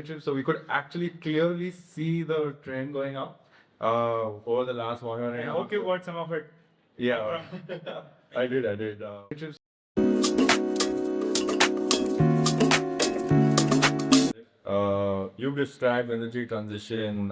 So we could actually clearly see the trend going up over the last 1 year and a I half. hope you got some of it. Yeah, I did. You described energy transition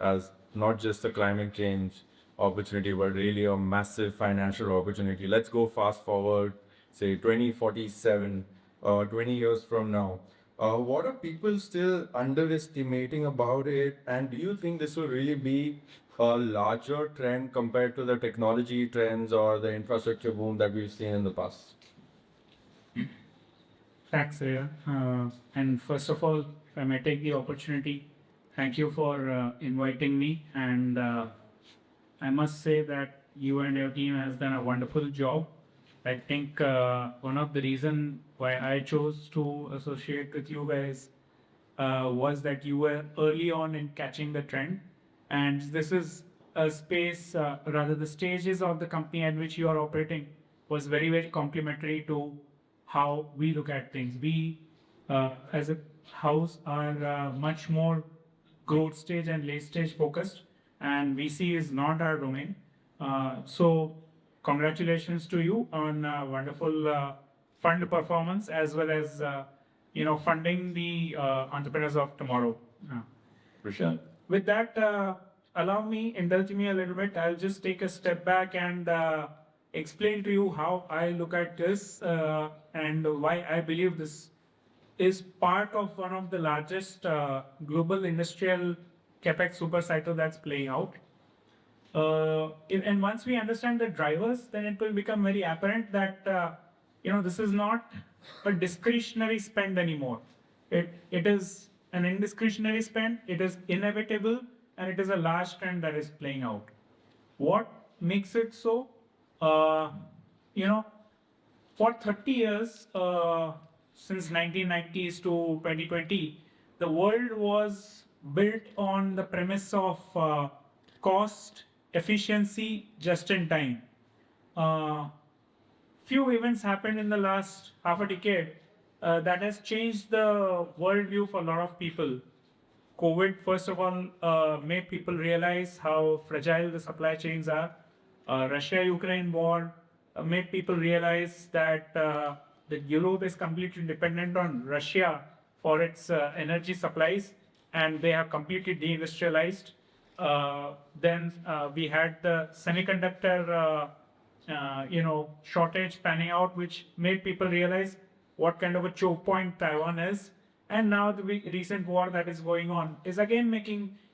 as not just a climate change opportunity, but really a massive financial opportunity. Let's go fast forward, say 2047, 20 years from now. What are people still underestimating about it? And do you think this will really be a larger trend compared to the technology trends or the infrastructure boom that we've seen in the past? Thanks, Raiyaan. And first of all, if I may take the opportunity, thank you for inviting me. And I must say that you and your team has done a wonderful job. I think one of the reason why I chose to associate with you guys was that you were early on in catching the trend, and this is a space, rather the stages of the company at which you are operating was very, very complementary to how we look at things. We, as a house, are much more growth stage and late stage focused, and VC is not our domain. So, congratulations to you on wonderful fund performance as well as funding the entrepreneurs of tomorrow. For sure. With that, indulge me a little bit. I'll just take a step back and explain to you how I look at this and why I believe this is part of one of the largest global industrial capex super cycle that's playing out. And once we understand the drivers, then it will become very apparent that this is not a discretionary spend anymore. It is an indiscretionary spend. It is inevitable, and it is a large trend that is playing out. What makes it so? For 30 years, since 1990s to 2020, the world was built on the premise of cost, efficiency, just in time. Few events happened in the last half a decade that has changed the worldview for a lot of people. COVID, first of all, made people realize how fragile the supply chains are. Russia-Ukraine war made people realize that the Europe is completely dependent on Russia for its energy supplies, and they have completely deindustrialized. Then we had the semiconductor, shortage panning out, which made people realize what kind of a choke point Taiwan is. And now the recent war that is going on is again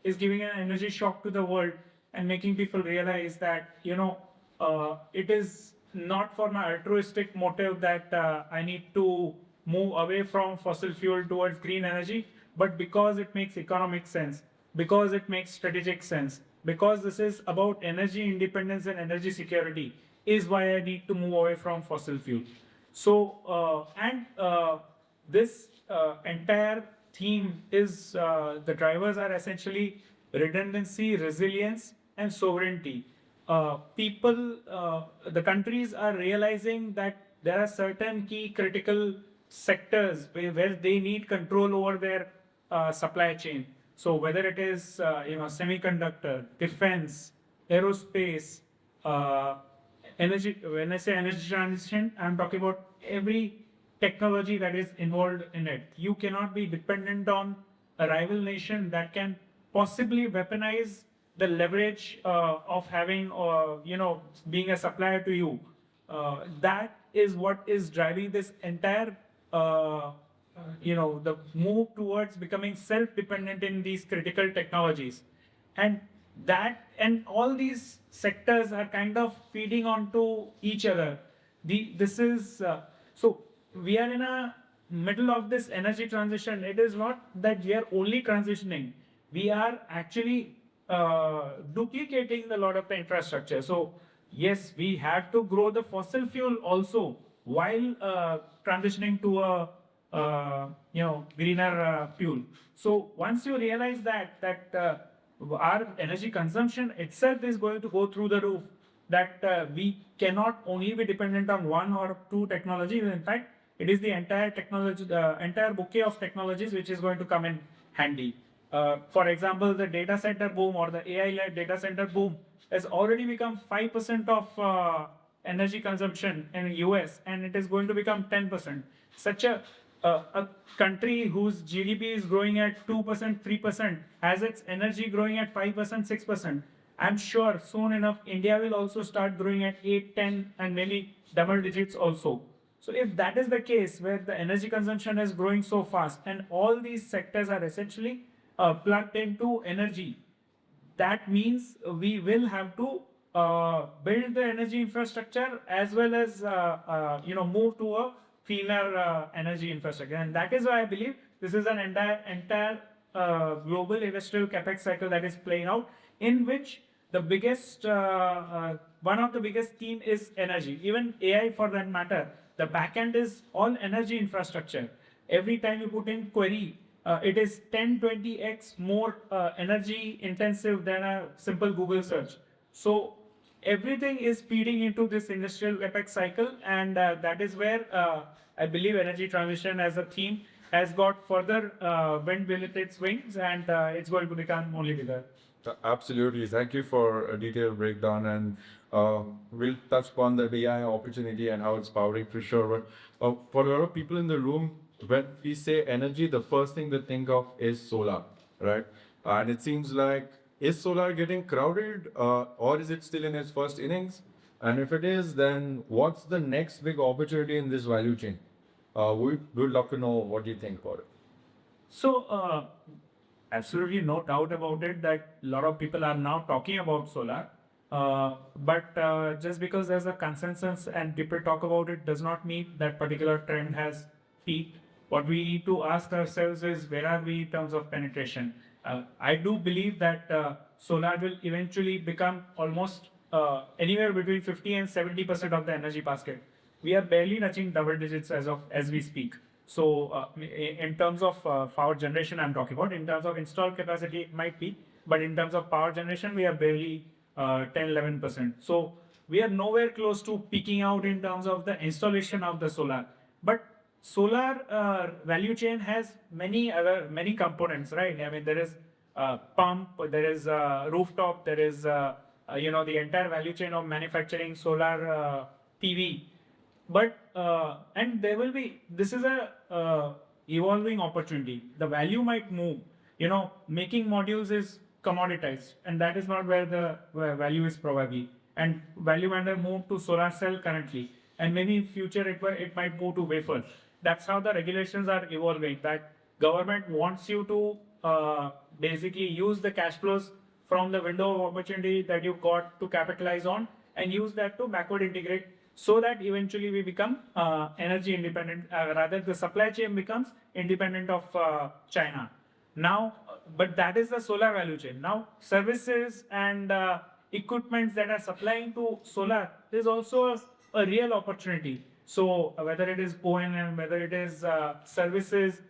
giving an energy shock to the world and making people realize that it is not for my altruistic motive that I need to move away from fossil fuel towards green energy, but because it makes economic sense, because it makes strategic sense, because this is about energy independence and energy security, is why I need to move away from fossil fuel. So, this entire theme is the drivers are essentially redundancy, resilience, and sovereignty. The countries are realizing that there are certain key critical sectors where they need control over their supply chain. So whether it is semiconductor, defense, aerospace, energy. When I say energy transition, I'm talking about every technology that is involved in it. You cannot be dependent on a rival nation that can possibly weaponize the leverage of having, being a supplier to you. That is what is driving this entire, the move towards becoming self-dependent in these critical technologies. And all these sectors are kind of feeding onto each other. So we are in a middle of this energy transition. It is not that we are only transitioning. We are actually duplicating a lot of the infrastructure. So yes, we have to grow the fossil fuel also while transitioning to a greener fuel. So once you realize that our energy consumption itself is going to go through the roof, that we cannot only be dependent on one or two technologies. In fact, It is the entire technology, the entire bouquet of technologies which is going to come in handy. For example, the data center boom or the AI-led data center boom has already become 5% of energy consumption in the US, and it is going to become 10%. Such a country whose GDP is growing at 2%, 3% has its energy growing at 5%, 6%. I'm sure soon enough India will also start growing at 8, 10, and maybe double digits also. So if that is the case, where the energy consumption is growing so fast and all these sectors are essentially plugged into energy, that means we will have to build the energy infrastructure as well as move to a cleaner energy infrastructure, and that is why I believe this is an entire global industrial capex cycle that is playing out, in which the biggest one of the biggest theme is energy. Even AI, for that matter, the backend is all energy infrastructure. Every time you put in query, it is 10, 20x more energy intensive than a simple Google search. So everything is feeding into this industrial capex cycle, and that is where I believe energy transition as a theme has got further wind beneath its wings, and it's going to become only bigger. Absolutely. Thank you for a detailed breakdown, and we'll touch upon the AI opportunity and how it's powering for sure. But for a lot of people in the room, when we say energy, the first thing they think of is solar, right? And it seems like, is solar getting crowded, or is it still in its first innings? And if it is, then what's the next big opportunity in this value chain? We would love to know what you think about it. So, absolutely no doubt about it that a lot of people are now talking about solar. But just because there's a consensus and people talk about it does not mean that particular trend has peaked. What we need to ask ourselves is, where are we in terms of penetration? I do believe that solar will eventually become almost anywhere between 50 and 70% of the energy basket. We are barely touching double digits as we speak. So in terms of power generation, I'm talking about. In terms of installed capacity, it might be, but in terms of power generation, we are barely 10, 11%. So we are nowhere close to peaking out in terms of the installation of the solar. But solar value chain has many components, right? I mean, there is pump, there is rooftop, there is the entire value chain of manufacturing solar PV. But and there will be, this is a evolving opportunity. The value might move. Making modules is commoditized, and that is not where value is probably. And value might move to solar cell currently, and maybe in future it might move to wafer. That's how the regulations are evolving. That government wants you to basically use the cash flows from the window of opportunity that you got to capitalize on, and use that to backward integrate, so that eventually we become energy independent. Rather, the supply chain becomes independent of China. Now, but that is the solar value chain. Now, services and equipments that are supplying to solar is also a real opportunity. So whether it is O&M, whether it is services,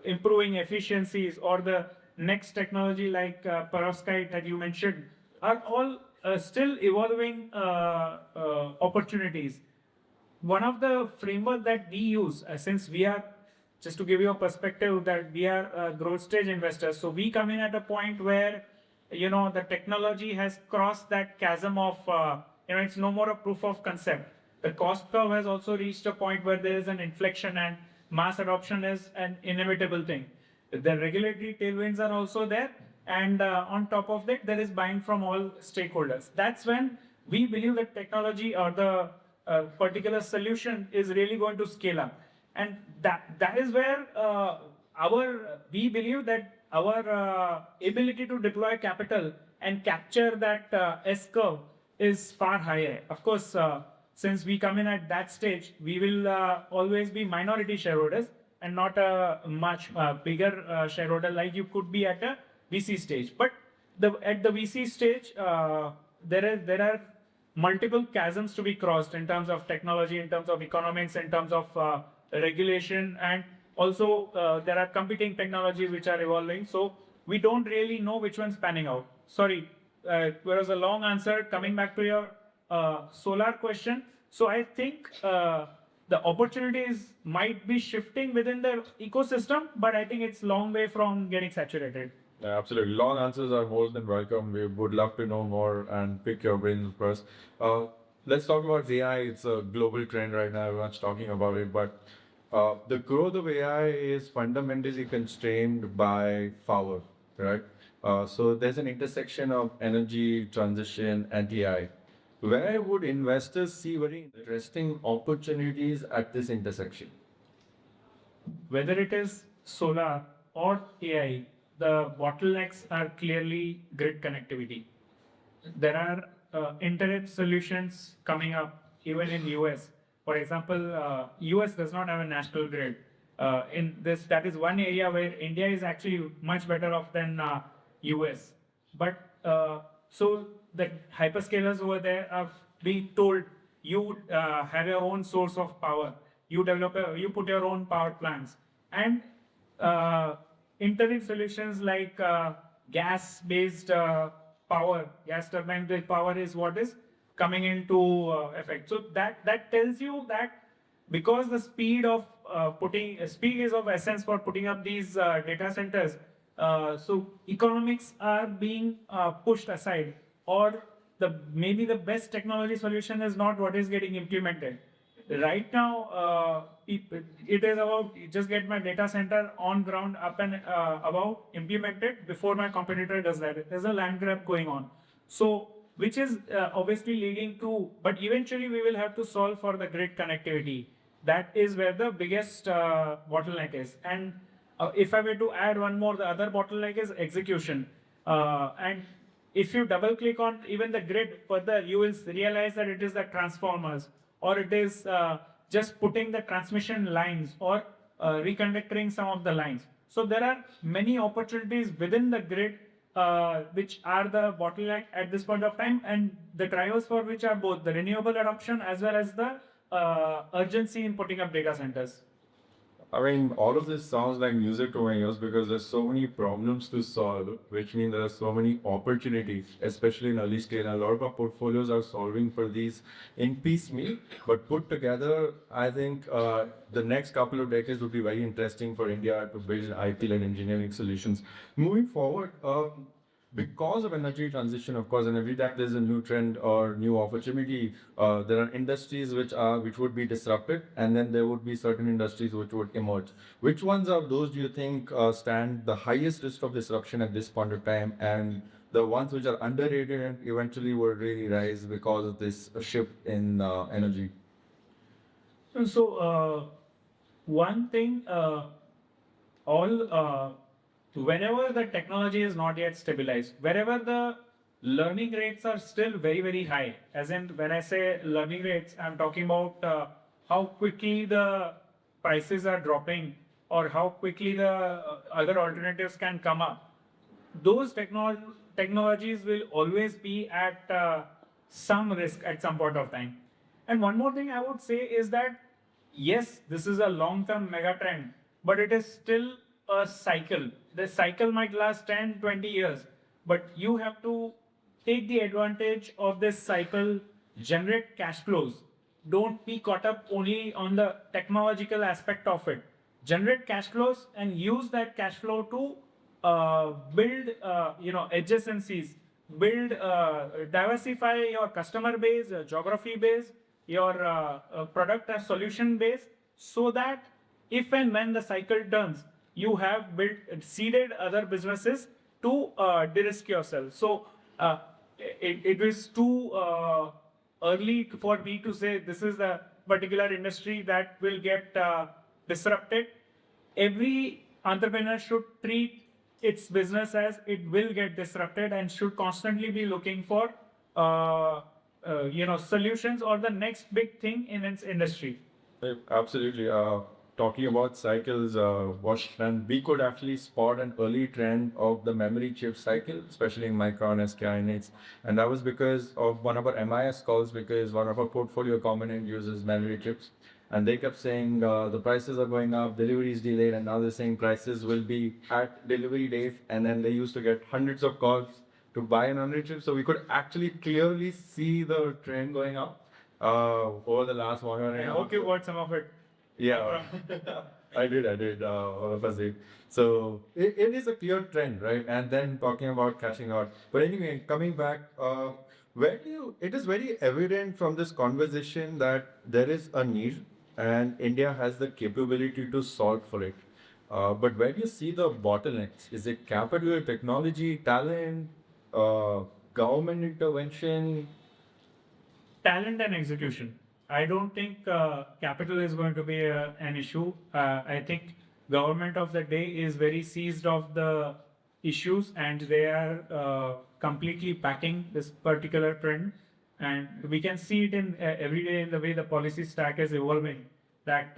improving efficiencies, or the next technology like perovskite that you mentioned, are all still evolving opportunities. One of the framework that we use, since we are, just to give you a perspective, that we are growth stage investors, so we come in at a point where the technology has crossed that chasm of it's no more a proof of concept. The cost curve has also reached a point where there is an inflection, and mass adoption is an inevitable thing. The regulatory tailwinds are also there, and on top of that, there is buy-in from all stakeholders. That's when we believe that technology or the particular solution is really going to scale up, and that is where we believe that our ability to deploy capital and capture that S curve is far higher. Of course, since we come in at that stage, we will always be minority shareholders and not a much bigger shareholder like you could be at a VC stage. But at the VC stage, there are multiple chasms to be crossed in terms of technology, in terms of economics, in terms of regulation, and also there are competing technologies which are evolving. So we don't really know which one's panning out. Sorry, there was a long answer. Coming back to your solar question. So I think the opportunities might be shifting within the ecosystem, but I think it's long way from getting saturated. Yeah, absolutely. Long answers are more than welcome. We would love to know more and pick your brains first. Let's talk about AI. It's a global trend right now. Everyone's talking about it, but the growth of AI is fundamentally constrained by power, right? So there's an intersection of energy transition and AI. Where would investors see very interesting opportunities at this intersection? Whether it is solar or AI, the bottlenecks are clearly grid connectivity. There are internet solutions coming up even in US. For example, US does not have a national grid. In this, that is one area where India is actually much better off than US. But so the hyperscalers over there are being told you have your own source of power. You put your own power plants, and uh, internet solutions like gas-based power, gas turbine-based power is what is coming into effect. So that tells you that because the speed is of essence for putting up these data centers. So economics are being pushed aside, or the maybe the best technology solution is not what is getting implemented. Right now, it is about just get my data center on ground up and about implemented before my competitor does that. There's a land grab going on. So which is obviously leading to, but eventually we will have to solve for the grid connectivity. That is where the biggest bottleneck is. And if I were to add one more, the other bottleneck is execution. And if you double click on even the grid further, you will realize that it is the transformers, or it is just putting the transmission lines, or reconductoring some of the lines. So there are many opportunities within the grid which are the bottleneck at this point of time, and the drivers for which are both the renewable adoption as well as the urgency in putting up data centers. I mean, all of this sounds like music to my ears because there's so many problems to solve, which means there are so many opportunities, especially in early scale. A lot of our portfolios are solving for these in piecemeal, but put together, I think the next couple of decades would be very interesting for India to build IP-led engineering solutions. Moving forward, because of energy transition, of course, and every time there's a new trend or new opportunity, there are industries which would be disrupted, and then there would be certain industries which would emerge. Which ones of those do you think stand the highest risk of disruption at this point of time, and the ones which are underrated and eventually will really rise because of this shift in energy? So, one thing, all whenever the technology is not yet stabilized, wherever the learning rates are still very, very high, as in when I say learning rates, I'm talking about how quickly the prices are dropping, or how quickly the other alternatives can come up. Those technologies will always be at some risk at some point of time. And one more thing I would say is that yes, this is a long-term mega trend, but it is still a cycle. The cycle might last 10, 20 years, but you have to take the advantage of this cycle, generate cash flows. Don't be caught up only on the technological aspect of it. Generate cash flows and use that cash flow to build, adjacencies, build, diversify your customer base, geography base, your product and solution base, so that if and when the cycle turns, you have built seeded other businesses to de-risk yourself. So it is too early for me to say this is the particular industry that will get disrupted. Every entrepreneur should treat its business as it will get disrupted, and should constantly be looking for solutions or the next big thing in its industry. Absolutely. Talking about cycles, and we could actually spot an early trend of the memory chip cycle, especially in Micron, SK Hynix. And that was because of one of our MIS calls, because one of our portfolio component uses memory chips. And they kept saying the prices are going up, delivery is delayed, and now they're saying prices will be at delivery date. And then they used to get hundreds of calls to buy an memory chip. So we could actually clearly see the trend going up. over the last 1 year. I hope you got some of it. Yeah, I did. All of us did. So it is a clear trend, right? And then talking about cashing out. But anyway, coming back, it is very evident from this conversation that there is a need and India has the capability to solve for it. But where do you see the bottlenecks? Is it capital, technology, talent, uh, government intervention? Talent and execution. I don't think capital is going to be an issue. I think government of the day is very seized of the issues and they are completely backing this particular trend. And we can see it in every day in the way the policy stack is evolving. That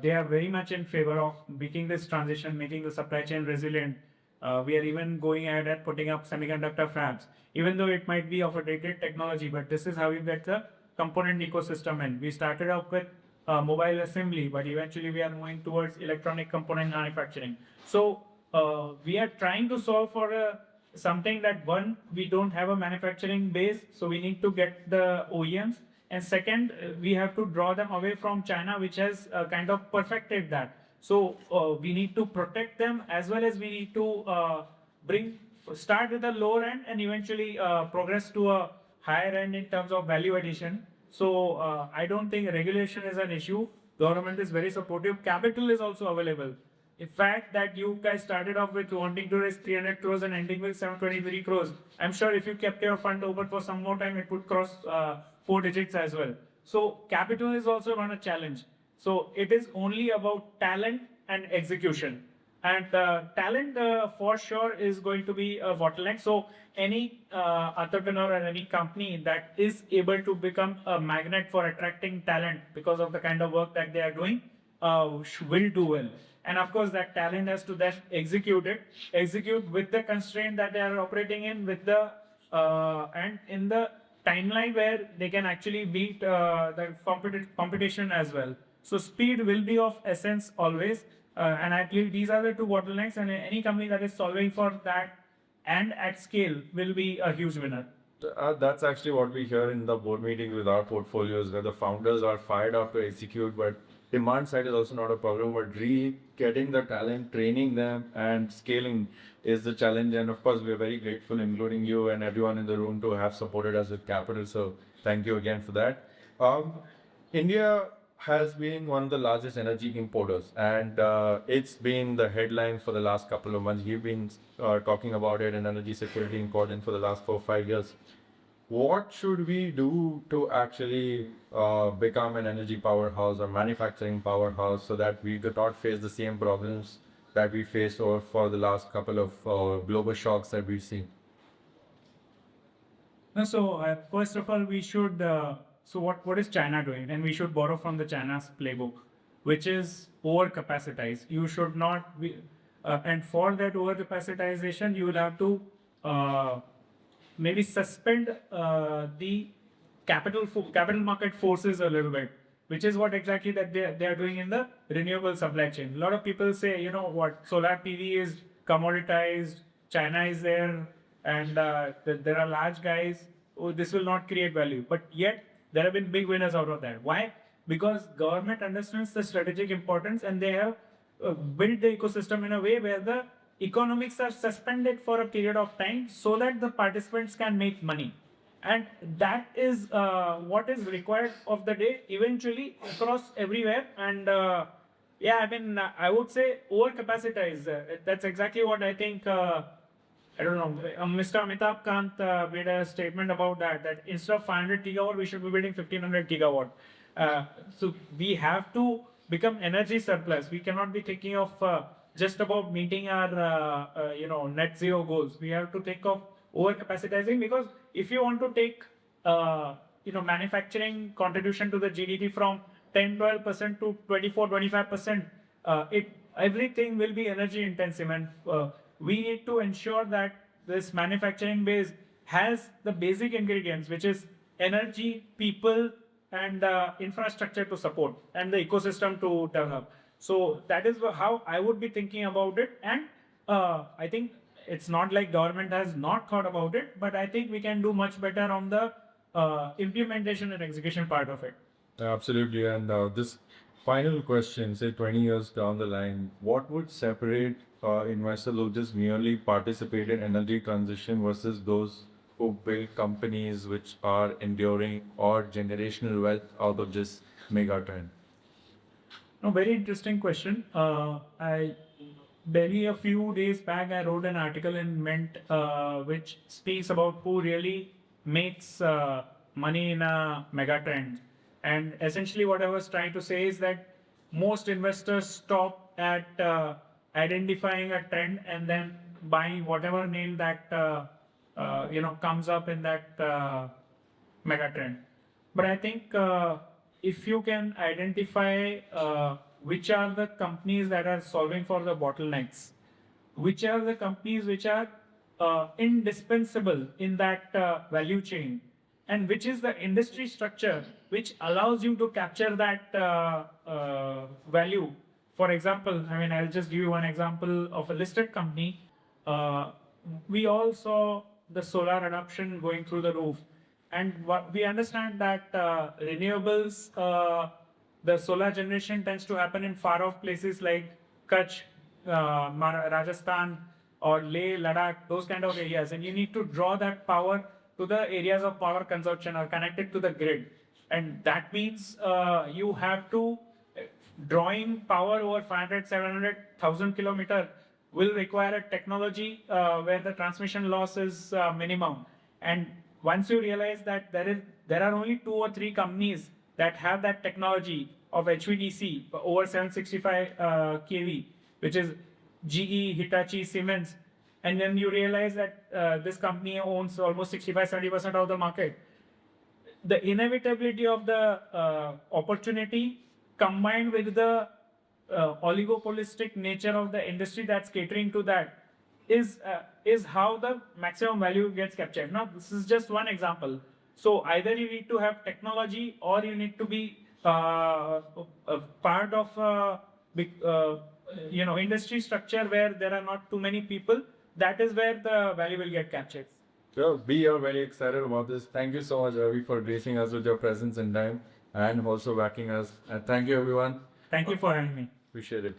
they are very much in favor of making this transition, making the supply chain resilient. We are even going ahead and putting up semiconductor fabs, even though it might be of a dated technology, but this is how you get the component ecosystem in. We started out with mobile assembly, but eventually we are moving towards electronic component manufacturing. So we are trying to solve for something that one, we don't have a manufacturing base, so we need to get the OEMs. And second, we have to draw them away from China, which has kind of perfected that. So we need to protect them as well as we need to start with a lower end and eventually progress to a higher end in terms of value addition. So I don't think regulation is an issue. Government is very supportive. Capital is also available. In fact, that you guys started off with wanting to raise 300 crores and ending with 723 crores. I'm sure if you kept your fund open for some more time, it would cross 4 digits as well. So capital is also not a challenge. So it is only about talent and execution. And talent for sure is going to be a bottleneck. So any entrepreneur or any company that is able to become a magnet for attracting talent because of the kind of work that they are doing will do well. And of course, that talent has to then execute with the constraint that they are operating in, with the and in the timeline where they can actually beat the competition as well. So speed will be of essence always, and I believe these are the two bottlenecks. And any company that is solving for that and at scale will be a huge winner. That's actually what we hear in the board meetings with our portfolios, where the founders are fired up to execute, but demand side is also not a problem. But really getting the talent, training them, and scaling is the challenge. And of course, we're very grateful, including you and everyone in the room, to have supported us with capital. So thank you again for that. India has been one of the largest energy importers, and it's been the headline for the last couple of months. We've been talking about it, and energy security important for the last 4 or 5 years. What should we do to actually become an energy powerhouse or manufacturing powerhouse so that we do not face the same problems that we faced over for the last couple of global shocks that we've seen? No, so first of all, we should. So what is China doing? And we should borrow from the China's playbook, which is overcapacitize. You should not be, and for that overcapacitization, you will have to maybe suspend the capital market forces a little bit, which is what exactly that they are doing in the renewable supply chain. A lot of people say, you know what, solar PV is commoditized, China is there, and there are large guys. Oh, this will not create value, but yet there have been big winners out of that. Why? Because government understands the strategic importance and they have built the ecosystem in a way where the economics are suspended for a period of time so that the participants can make money. And that is what is required of the day eventually across everywhere. And yeah, I mean, I would say overcapacitize. That's exactly what I think. I don't know. Mr. Amitabh Kant made a statement about that instead of 500 gigawatt, we should be building 1500 gigawatt. So we have to become energy surplus. We cannot be thinking of just about meeting our net zero goals. We have to think of overcapacitizing, because if you want to take manufacturing contribution to the GDP from 10-12% to 24-25%, everything will be energy intensive, and we need to ensure that this manufacturing base has the basic ingredients, which is energy, people, and infrastructure to support, and the ecosystem to develop. So that is how I would be thinking about it. And I think it's not like government has not thought about it, but I think we can do much better on the implementation and execution part of it. Absolutely. And this final question, say 20 years down the line, what would separate investors who just merely participate in energy transition versus those who build companies which are enduring or generational wealth out of this mega trend? No, very interesting question. I barely a few days back I wrote an article in Mint which speaks about who really makes money in a mega trend. And essentially, what I was trying to say is that most investors stop at identifying a trend and then buying whatever name that comes up in that mega trend. But I think if you can identify which are the companies that are solving for the bottlenecks, which are the companies which are indispensable in that value chain, and which is the industry structure which allows you to capture that value. For example, I mean, I'll just give you one example of a listed company. We all saw the solar adoption going through the roof. And we understand that renewables, the solar generation tends to happen in far off places like Kutch, Rajasthan, or Leh, Ladakh, those kind of areas. And you need to draw that power to the areas of power consumption or connect it to the grid. And that means you have to, drawing power over 500, 700,000 kilometers will require a technology where the transmission loss is minimum. And once you realize that there are only 2 or 3 companies that have that technology of HVDC over 765 kV, which is GE, Hitachi, Siemens, and then you realize that this company owns almost 65-70% of the market. The inevitability of the opportunity combined with the oligopolistic nature of the industry that's catering to that is how the maximum value gets captured. Now, this is just one example. So either you need to have technology or you need to be a part of a big, industry structure where there are not too many people. That is where the value will get captured. Well, we are very excited about this. Thank you so much, Ravi, for gracing us with your presence and time and also backing us. And thank you, everyone. Thank you for having me. Appreciate it.